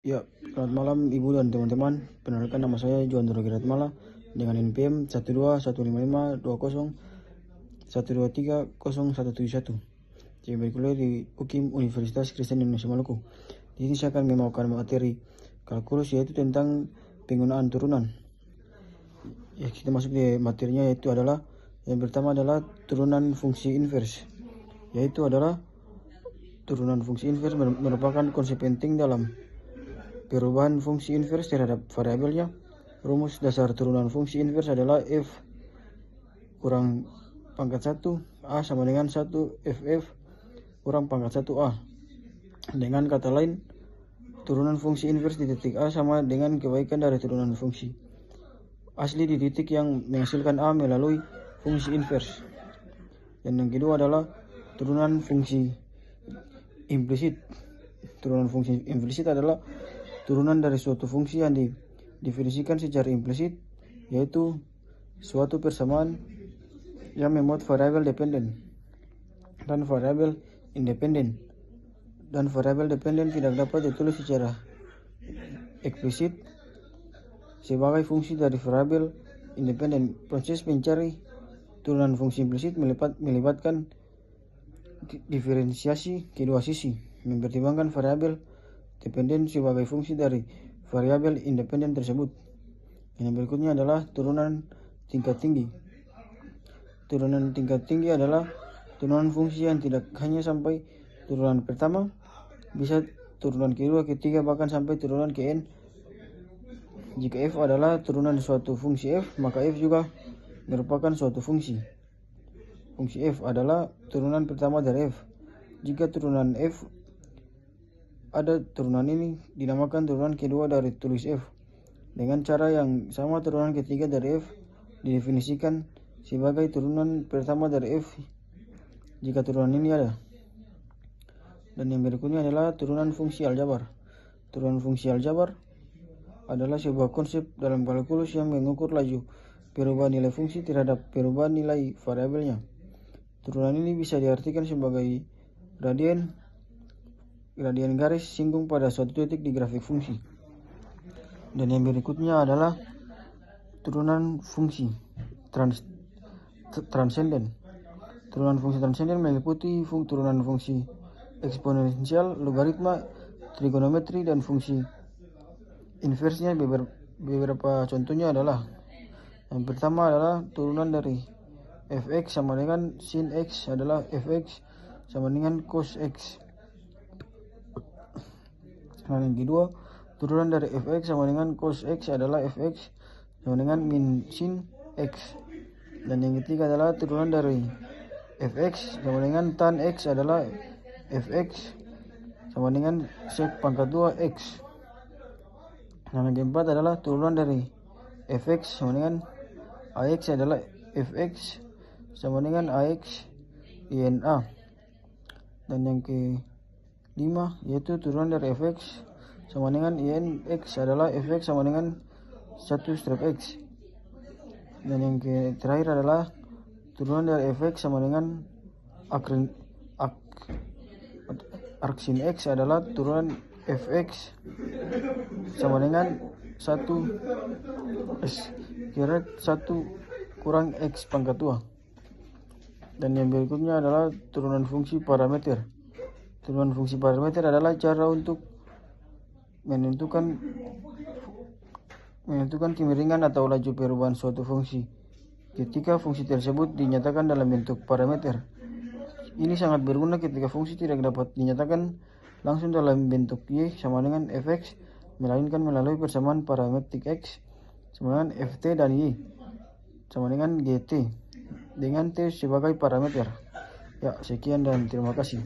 Ya, selamat malam Ibu dan teman-teman. Perkenalkan nama saya Juan Mala dengan NPM 1215520 1230171. Saya berkuliah di UKIM Universitas Kristen Indonesia Maluku. Di sini saya akan membawakan materi kalkulus, yaitu tentang penggunaan turunan. Ya, kita masuk di materinya, yaitu adalah yang pertama adalah turunan fungsi inverse. Yaitu adalah turunan fungsi inverse merupakan konsep penting dalam perubahan fungsi inverse terhadap variabelnya. Rumus dasar turunan fungsi inverse adalah f kurang pangkat 1 a sama dengan 1 ff kurang pangkat 1 a. Dengan kata lain, turunan fungsi inverse di titik a sama dengan kebaikan dari turunan fungsi asli di titik yang menghasilkan a melalui fungsi inverse. Dan yang kedua adalah turunan fungsi implisit. Turunan fungsi implisit adalah turunan dari suatu fungsi yang didefinisikan secara implisit, yaitu suatu persamaan yang memuat variabel dependen dan variabel independen. Dan variabel dependen tidak dapat ditulis secara eksplisit sebagai fungsi dari variabel independen. Proses mencari turunan fungsi implisit melibatkan diferensiasi kedua sisi, mempertimbangkan variabel dependen sebagai fungsi dari variabel independen tersebut. Yang berikutnya adalah turunan tingkat tinggi. Turunan tingkat tinggi adalah turunan fungsi yang tidak hanya sampai turunan pertama, bisa turunan kedua, ketiga, bahkan sampai turunan ke n. Jika f adalah turunan suatu fungsi f, maka f juga merupakan suatu fungsi. Fungsi f adalah turunan pertama dari f. Jika turunan f ada, turunan ini dinamakan turunan kedua dari tulis f. Dengan cara yang sama, turunan ketiga dari f didefinisikan sebagai turunan pertama dari f jika turunan ini ada. Dan yang berikutnya adalah turunan fungsi aljabar. Turunan fungsi aljabar adalah sebuah konsep dalam kalkulus yang mengukur laju perubahan nilai fungsi terhadap perubahan nilai variabelnya. Turunan ini bisa diartikan sebagai gradien garis singgung pada suatu titik di grafik fungsi. Dan yang berikutnya adalah turunan fungsi transenden. Turunan fungsi transenden meliputi turunan fungsi eksponensial, logaritma, trigonometri, dan fungsi inversinya. Beberapa contohnya adalah, yang pertama adalah turunan dari fx sama dengan sin x adalah fx sama dengan cos x. Dan yang kedua, turunan dari fx sama dengan cos x adalah fx sama dengan min sin x. Dan yang ketiga adalah turunan dari fx sama dengan tan x adalah fx sama dengan sek pangkat 2 x. Dan yang keempat adalah turunan dari fx sama dengan ax adalah fx sama dengan ax INA. Dan yang kelima yaitu turunan dari fx sama dengan INX adalah fx sama dengan 1 strip x. Dan yang terakhir adalah turunan dari fx sama dengan arcsin x adalah turunan fx sama dengan 1 kurang x pangkat 2. Dan yang berikutnya adalah turunan fungsi parameter. Turunan fungsi parameter adalah cara untuk menentukan kemiringan atau laju perubahan suatu fungsi ketika fungsi tersebut dinyatakan dalam bentuk parameter. Ini sangat berguna ketika fungsi tidak dapat dinyatakan langsung dalam bentuk y sama dengan fx, melainkan melalui persamaan parametrik x sama dengan ft dan y sama dengan gt dengan t sebagai parameter. Ya, sekian dan terima kasih.